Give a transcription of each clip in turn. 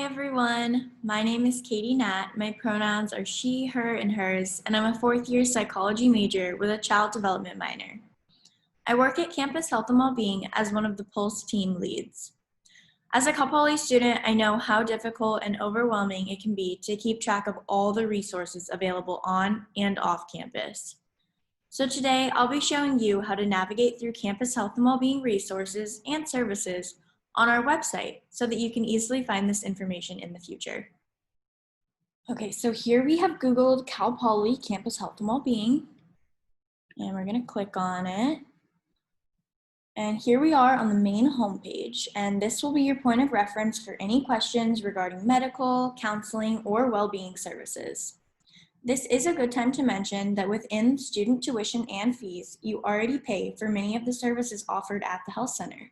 everyone. My name is Katie Nat. My pronouns are she, her, and hers, and I'm a fourth-year psychology major with a child development minor. I work at Campus Health and Wellbeing as one of the Pulse team leads. As a Cal Poly student, I know how difficult and overwhelming it can be to keep track of all the resources available on and off campus. So today, I'll be showing you how to navigate through Campus Health and Wellbeing resources and services on our website so that you can easily find this information in the future. Okay, so here we have Googled Cal Poly Campus Health and Wellbeing, and we're gonna click on it. And here we are on the main homepage, and this will be your point of reference for any questions regarding medical, counseling, or well-being services. This is a good time to mention that within student tuition and fees, you already pay for many of the services offered at the health center.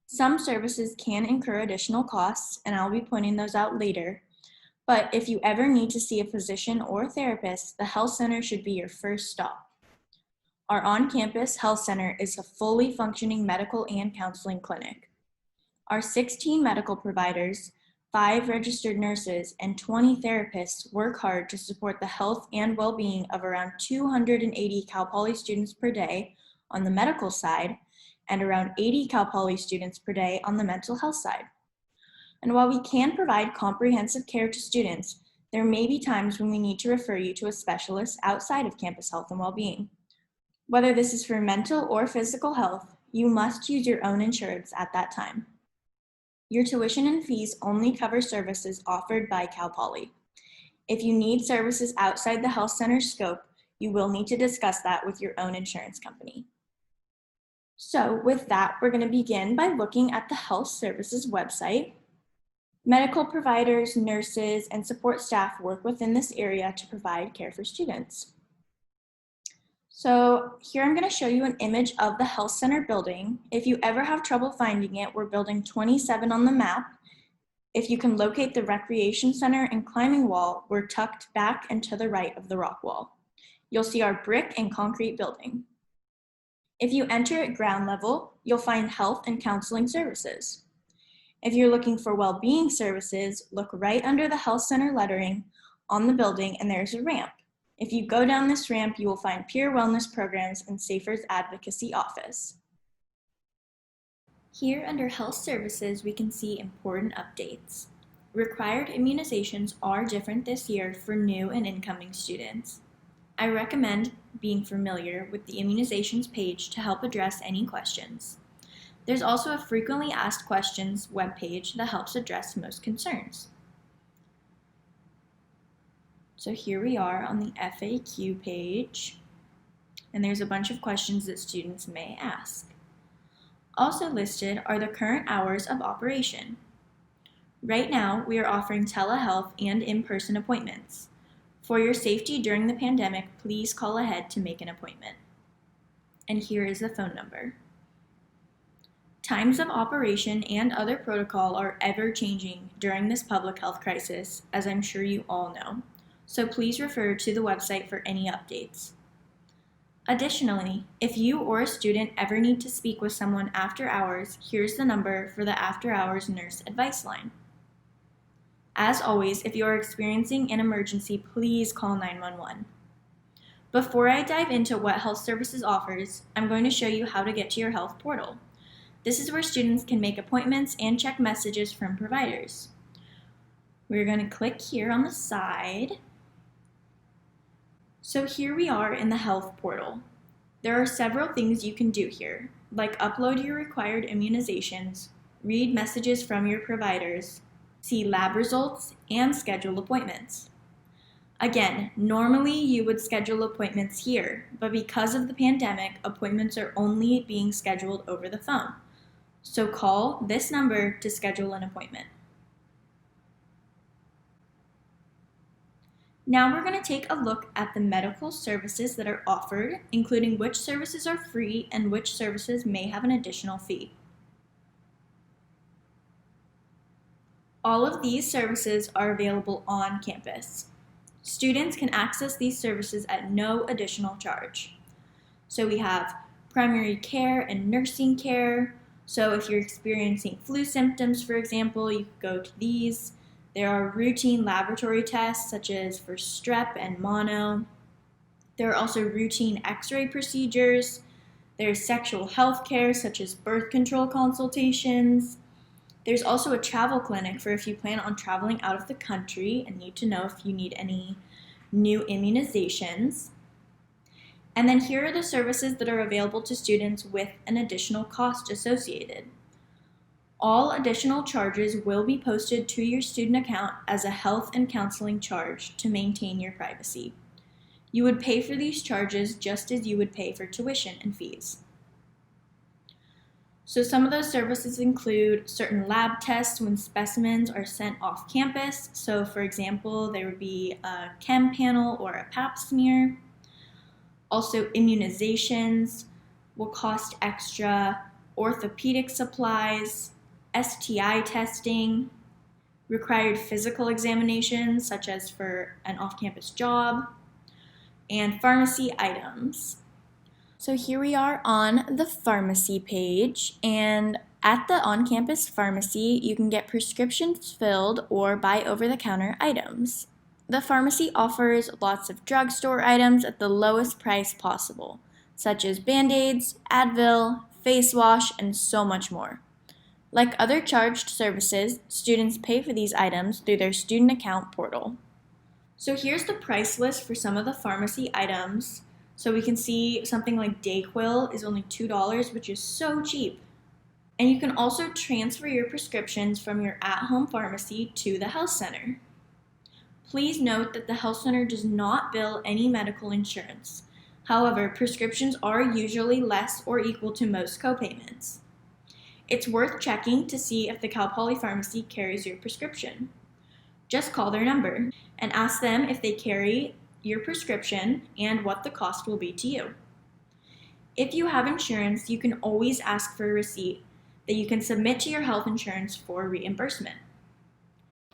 Some services can incur additional costs, and I'll be pointing those out later. But if you ever need to see a physician or therapist, the health center should be your first stop. Our on-campus health center is a fully functioning medical and counseling clinic. Our 16 medical providers, 5 registered nurses, and 20 therapists work hard to support the health and well-being of around 280 Cal Poly students per day on the medical side, and around 80 Cal Poly students per day on the mental health side. And while we can provide comprehensive care to students, there may be times when we need to refer you to a specialist outside of campus health and well-being. Whether this is for mental or physical health, you must use your own insurance at that time. Your tuition and fees only cover services offered by Cal Poly. If you need services outside the health center's scope, you will need to discuss that with your own insurance company. So with that, we're going to begin by looking at the health services website. Medical providers, nurses, and support staff work within this area to provide care for students. So here I'm going to show you an image of the health center building. If you ever have trouble finding it, we're building 27 on the map. If you can locate the recreation center and climbing wall, we're tucked back and to the right of the rock wall. You'll see our brick and concrete building. If you enter at ground level, you'll find health and counseling services. If you're looking for well-being services, look right under the health center lettering on the building and there's a ramp. If you go down this ramp, you will find peer wellness programs and Safer's advocacy office. Here under health services, we can see important updates. Required immunizations are different this year for new and incoming students. I recommend being familiar with the immunizations page to help address any questions. There's also a frequently asked questions webpage that helps address most concerns. So here we are on the FAQ page, and there's a bunch of questions that students may ask. Also listed are the current hours of operation. Right now, we are offering telehealth and in-person appointments. For your safety during the pandemic, please call ahead to make an appointment. And here is the phone number. Times of operation and other protocol are ever changing during this public health crisis, as I'm sure you all know. So please refer to the website for any updates. Additionally, if you or a student ever need to speak with someone after hours, here's the number for the after hours nurse advice line. As always, if you are experiencing an emergency, please call 911. Before I dive into what health services offers, I'm going to show you how to get to your health portal. This is where students can make appointments and check messages from providers. We're going to click here on the side. So here we are in the health portal. There are several things you can do here, like upload your required immunizations, read messages from your providers, see lab results, and schedule appointments. Again, normally you would schedule appointments here, but because of the pandemic, appointments are only being scheduled over the phone. So call this number to schedule an appointment. Now we're going to take a look at the medical services that are offered, including which services are free and which services may have an additional fee. All of these services are available on campus. Students can access these services at no additional charge. So we have primary care and nursing care, So if you're experiencing flu symptoms, for example, you could go to these. There are routine laboratory tests such as for strep and mono. There are also routine x-ray procedures. There's sexual health care such as birth control consultations. There's also a travel clinic for if you plan on traveling out of the country and need to know if you need any new immunizations. And then here are the services that are available to students with an additional cost associated. All additional charges will be posted to your student account as a health and counseling charge to maintain your privacy. You would pay for these charges just as you would pay for tuition and fees. So some of those services include certain lab tests when specimens are sent off campus. So for example, there would be a chem panel or a pap smear. Also immunizations will cost extra, orthopedic supplies, STI testing, required physical examinations such as for an off-campus job, and pharmacy items. So here we are on the pharmacy page, and at the on-campus pharmacy, you can get prescriptions filled or buy over-the-counter items. The pharmacy offers lots of drugstore items at the lowest price possible, such as Band-Aids, Advil, face wash, and so much more. Like other charged services, students pay for these items through their student account portal. So here's the price list for some of the pharmacy items. So we can see something like Dayquil is only $2, which is so cheap. And you can also transfer your prescriptions from your at-home pharmacy to the health center. Please note that the health center does not bill any medical insurance. However, prescriptions are usually less or equal to most copayments. It's worth checking to see if the Cal Poly Pharmacy carries your prescription. Just call their number and ask them if they carry your prescription and what the cost will be to you. If you have insurance, you can always ask for a receipt that you can submit to your health insurance for reimbursement.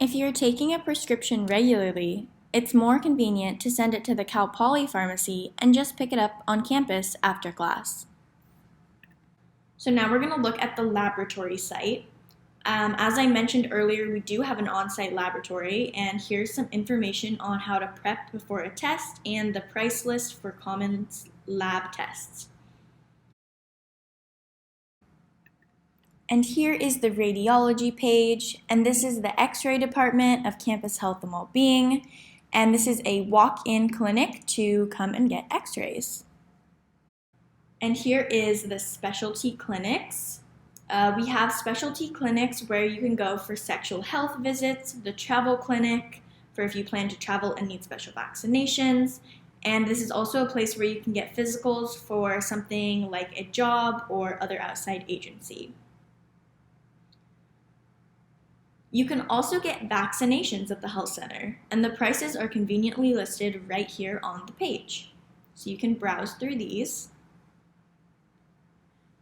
If you're taking a prescription regularly, it's more convenient to send it to the Cal Poly Pharmacy and just pick it up on campus after class. So now we're going to look at the laboratory site. As I mentioned earlier, we do have an on-site laboratory, and here's some information on how to prep before a test and the price list for common lab tests. And here is the radiology page, and this is the X-ray department of Campus Health and Wellbeing, and this is a walk-in clinic to come and get X-rays. And here is the specialty clinics. We have specialty clinics where you can go for sexual health visits, the travel clinic for if you plan to travel and need special vaccinations, and this is also a place where you can get physicals for something like a job or other outside agency. You can also get vaccinations at the health center, and the prices are conveniently listed right here on the page. So you can browse through these.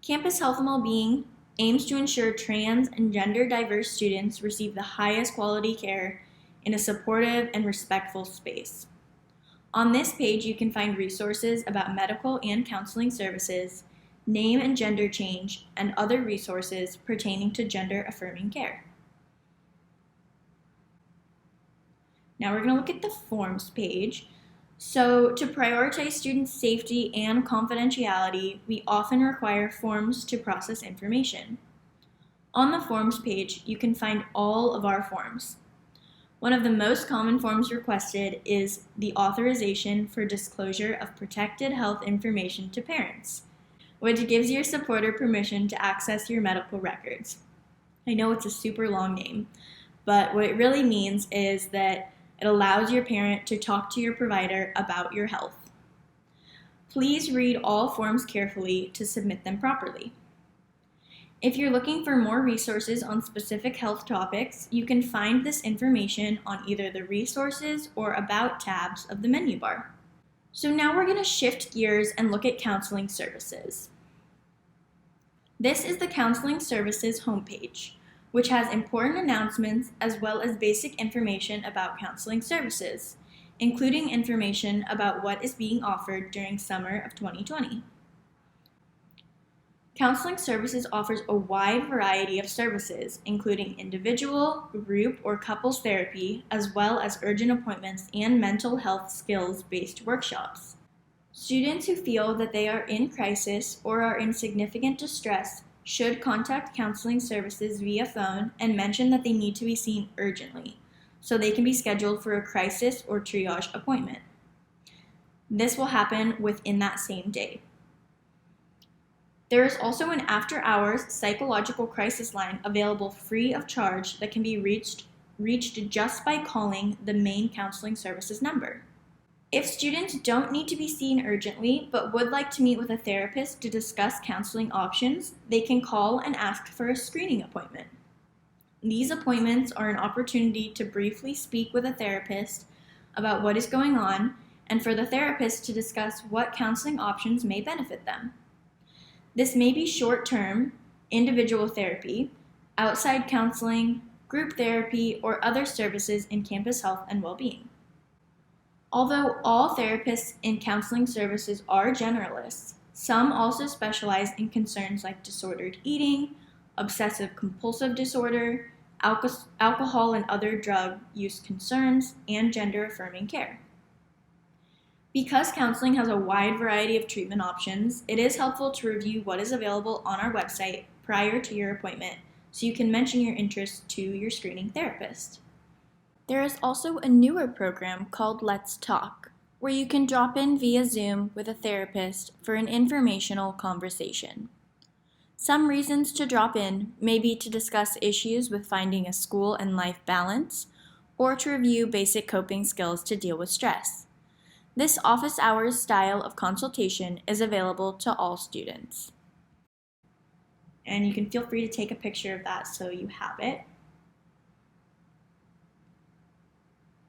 Campus Health and Wellbeing aims to ensure trans and gender diverse students receive the highest quality care in a supportive and respectful space. On this page, you can find resources about medical and counseling services, name and gender change, and other resources pertaining to gender-affirming care. Now we're going to look at the forms page. So to prioritize student safety and confidentiality, we often require forms to process information. On the forms page, you can find all of our forms. One of the most common forms requested is the authorization for disclosure of protected health information to parents, which gives your supporter permission to access your medical records. I know it's a super long name, but what it really means is that it allows your parent to talk to your provider about your health. Please read all forms carefully to submit them properly. If you're looking for more resources on specific health topics, you can find this information on either the Resources or About tabs of the menu bar. So now we're going to shift gears and look at counseling services. This is the Counseling Services homepage, which has important announcements as well as basic information about counseling services, including information about what is being offered during summer of 2020. Counseling services offers a wide variety of services, including individual, group, or couples therapy, as well as urgent appointments and mental health skills-based workshops. Students who feel that they are in crisis or are in significant distress should contact counseling services via phone and mention that they need to be seen urgently, so they can be scheduled for a crisis or triage appointment. This will happen within that same day. There is also an after-hours psychological crisis line available free of charge that can be reached just by calling the main counseling services number. If students don't need to be seen urgently but would like to meet with a therapist to discuss counseling options, they can call and ask for a screening appointment. These appointments are an opportunity to briefly speak with a therapist about what is going on and for the therapist to discuss what counseling options may benefit them. This may be short-term, individual therapy, outside counseling, group therapy, or other services in campus health and well-being. Although all therapists in counseling services are generalists, some also specialize in concerns like disordered eating, obsessive-compulsive disorder, alcohol and other drug use concerns, and gender-affirming care. Because counseling has a wide variety of treatment options, it is helpful to review what is available on our website prior to your appointment so you can mention your interests to your screening therapist. There is also a newer program called Let's Talk, where you can drop in via Zoom with a therapist for an informational conversation. Some reasons to drop in may be to discuss issues with finding a school and life balance, or to review basic coping skills to deal with stress. This office hours style of consultation is available to all students. And you can feel free to take a picture of that so you have it.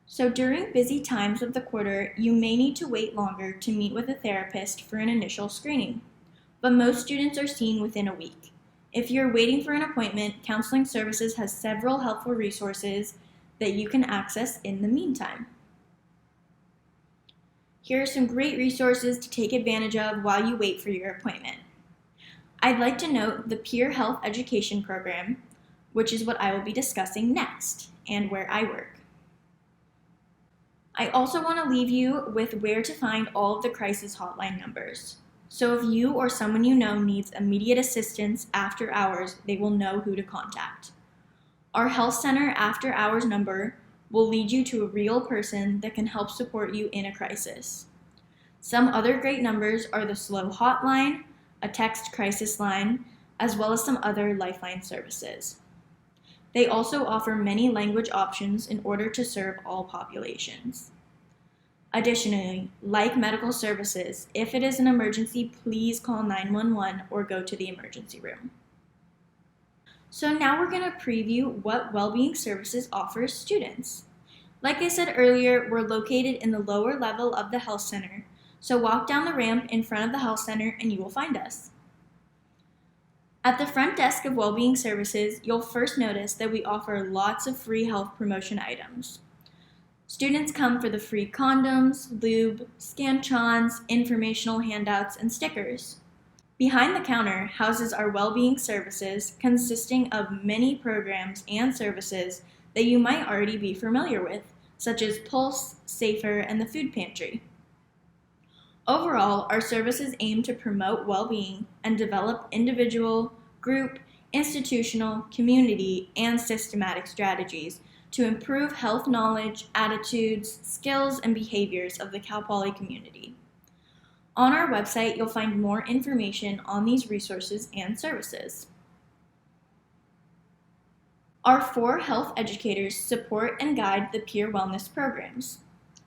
So during busy times of the quarter, you may need to wait longer to meet with a therapist for an initial screening, but most students are seen within a week. If you're waiting for an appointment, Counseling Services has several helpful resources that you can access in the meantime. Here are some great resources to take advantage of while you wait for your appointment. I'd like to note the Peer Health Education Program, which is what I will be discussing next, and where I work. I also want to leave you with where to find all of the crisis hotline numbers. So if you or someone you know needs immediate assistance after hours, they will know who to contact. Our Health Center after hours number will lead you to a real person that can help support you in a crisis. Some other great numbers are the SLOW hotline, a text crisis line, as well as some other lifeline services. They also offer many language options in order to serve all populations. Additionally, like medical services, if it is an emergency, please call 911 or go to the emergency room. So now we're going to preview what Wellbeing Services offers students. Like I said earlier, we're located in the lower level of the health center, so walk down the ramp in front of the health center and you will find us. At the front desk of Wellbeing Services, you'll first notice that we offer lots of free health promotion items. Students come for the free condoms, lube, Scantron, informational handouts, and stickers. Behind the counter houses our Wellbeing Services, consisting of many programs and services that you might already be familiar with, such as Pulse, Safer, and the Food Pantry. Overall, our services aim to promote well-being and develop individual, group, institutional, community, and systematic strategies to improve health knowledge, attitudes, skills, and behaviors of the Cal Poly community. On our website, you'll find more information on these resources and services. Our 4 health educators support and guide the peer wellness programs.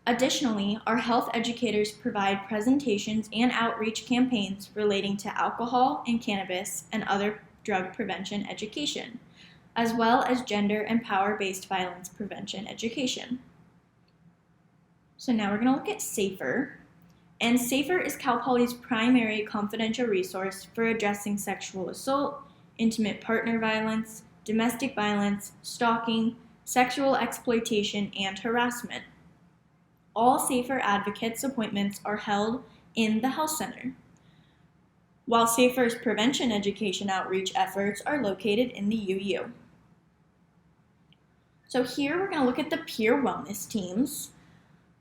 Additionally, our health educators provide presentations and outreach campaigns relating to alcohol and cannabis and other drug prevention education, as well as gender and power-based violence prevention education. So now we're going to look at Safer. And Safer is Cal Poly's primary confidential resource for addressing sexual assault, intimate partner violence, domestic violence, stalking, sexual exploitation, and harassment. All Safer Advocates appointments are held in the health center. while Safer's prevention education outreach efforts are located in the UU. So here we're going to look at the peer wellness teams.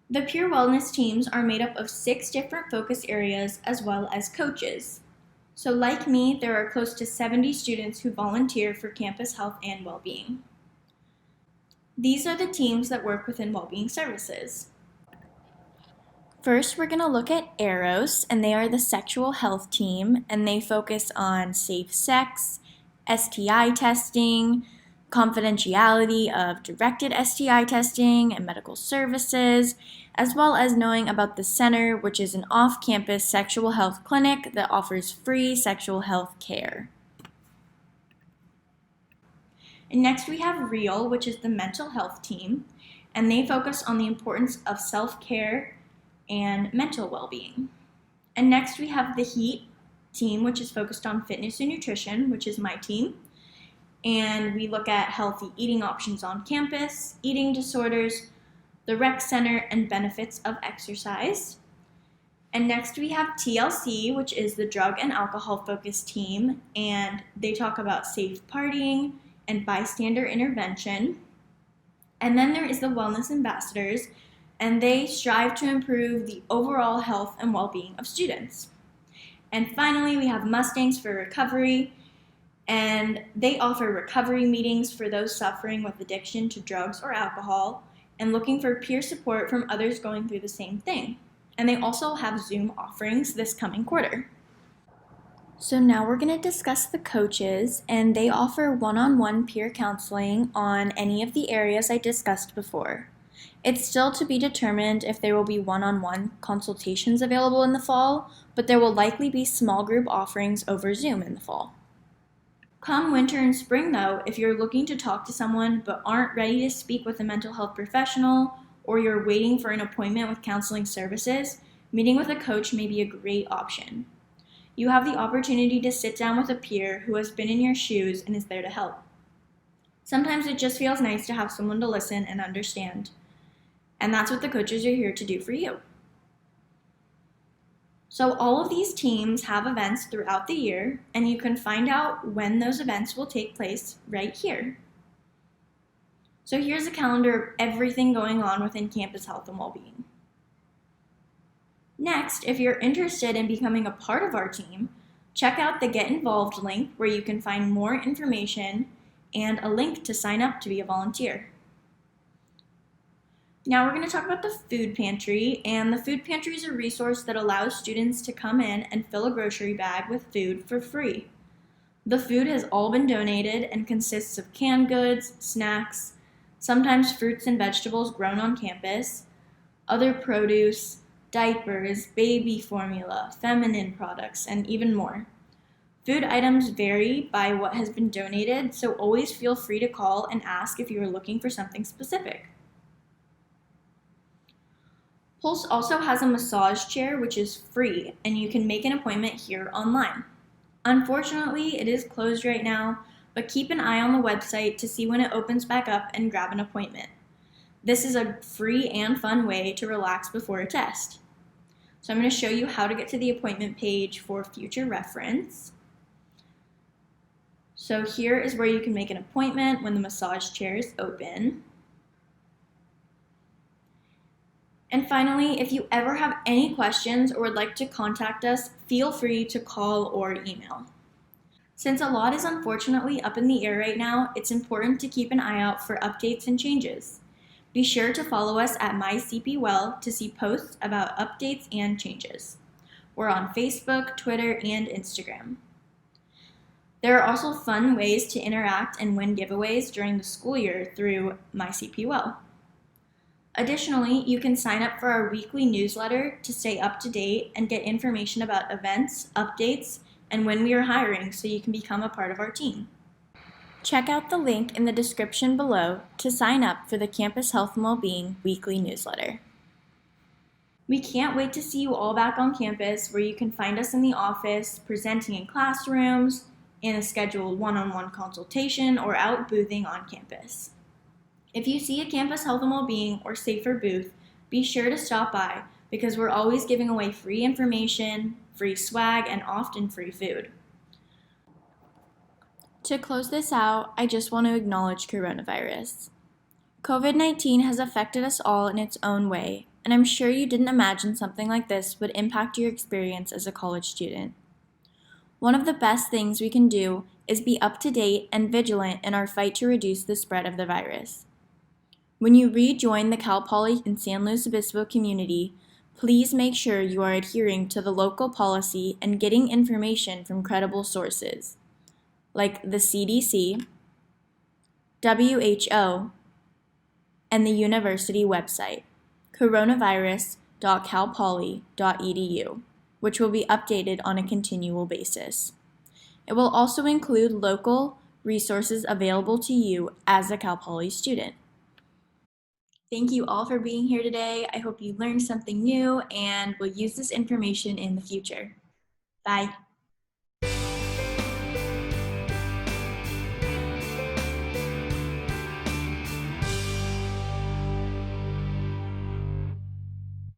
The peer wellness teams are made up of 6 different focus areas as well as coaches. So like me, there are close to 70 students who volunteer for campus health and well-being. These are the teams that work within Wellbeing Services. First, we're going to look at EROS, and they are the sexual health team, and they focus on safe sex, STI testing, confidentiality of directed STI testing and medical services, as well as knowing about the Center, which is an off-campus sexual health clinic that offers free sexual health care. And next we have REAL, which is the mental health team, and they focus on the importance of self-care and mental well-being. And next we have the HEAT team, which is focused on fitness and nutrition, which is my team. And we look at healthy eating options on campus, eating disorders, the rec center, and benefits of exercise. And next we have TLC, which is the drug and alcohol focused team, and they talk about safe partying and bystander intervention. And then there is the wellness ambassadors, and they strive to improve the overall health and well-being of students. And finally, we have Mustangs for Recovery, and they offer recovery meetings for those suffering with addiction to drugs or alcohol and looking for peer support from others going through the same thing. And they also have Zoom offerings this coming quarter. So now we're going to discuss the coaches, and they offer one-on-one peer counseling on any of the areas I discussed before. It's still to be determined if there will be one-on-one consultations available in the fall, but there will likely be small group offerings over Zoom in the fall. Come winter and spring though, if you're looking to talk to someone but aren't ready to speak with a mental health professional, or you're waiting for an appointment with counseling services, meeting with a coach may be a great option. You have the opportunity to sit down with a peer who has been in your shoes and is there to help. Sometimes it just feels nice to have someone to listen and understand. And that's what the coaches are here to do for you. So all of these teams have events throughout the year, and you can find out when those events will take place right here. So here's a calendar of everything going on within campus health and well-being. Next, if you're interested in becoming a part of our team, check out the Get Involved link where you can find more information and a link to sign up to be a volunteer. Now we're going to talk about the food pantry, and the food pantry is a resource that allows students to come in and fill a grocery bag with food for free. The food has all been donated and consists of canned goods, snacks, sometimes fruits and vegetables grown on campus, other produce, diapers, baby formula, feminine products, and even more. Food items vary by what has been donated, so always feel free to call and ask if you are looking for something specific. Pulse also has a massage chair which is free, and you can make an appointment here online. Unfortunately, it is closed right now, but keep an eye on the website to see when it opens back up and grab an appointment. This is a free and fun way to relax before a test. So I'm going to show you how to get to the appointment page for future reference. So here is where you can make an appointment when the massage chair is open. And finally, if you ever have any questions or would like to contact us, feel free to call or email. Since a lot is unfortunately up in the air right now, it's important to keep an eye out for updates and changes. Be sure to follow us at MyCPWell to see posts about updates and changes. We're on Facebook, Twitter, and Instagram. There are also fun ways to interact and win giveaways during the school year through MyCPWell. Additionally, you can sign up for our weekly newsletter to stay up to date and get information about events, updates, and when we are hiring so you can become a part of our team. Check out the link in the description below to sign up for the Campus Health and Wellbeing weekly newsletter. We can't wait to see you all back on campus where you can find us in the office, presenting in classrooms, in a scheduled one-on-one consultation, or out boothing on campus. If you see a Campus Health and Wellbeing or Safer booth, be sure to stop by because we're always giving away free information, free swag, and often free food. To close this out, I just want to acknowledge coronavirus. COVID-19 has affected us all in its own way, and I'm sure you didn't imagine something like this would impact your experience as a college student. One of the best things we can do is be up to date and vigilant in our fight to reduce the spread of the virus. When you rejoin the Cal Poly and San Luis Obispo community, please make sure you are adhering to the local policy and getting information from credible sources, like the CDC, WHO, and the university website, coronavirus.calpoly.edu, which will be updated on a continual basis. It will also include local resources available to you as a Cal Poly student. Thank you all for being here today. I hope you learned something new and will use this information in the future. Bye.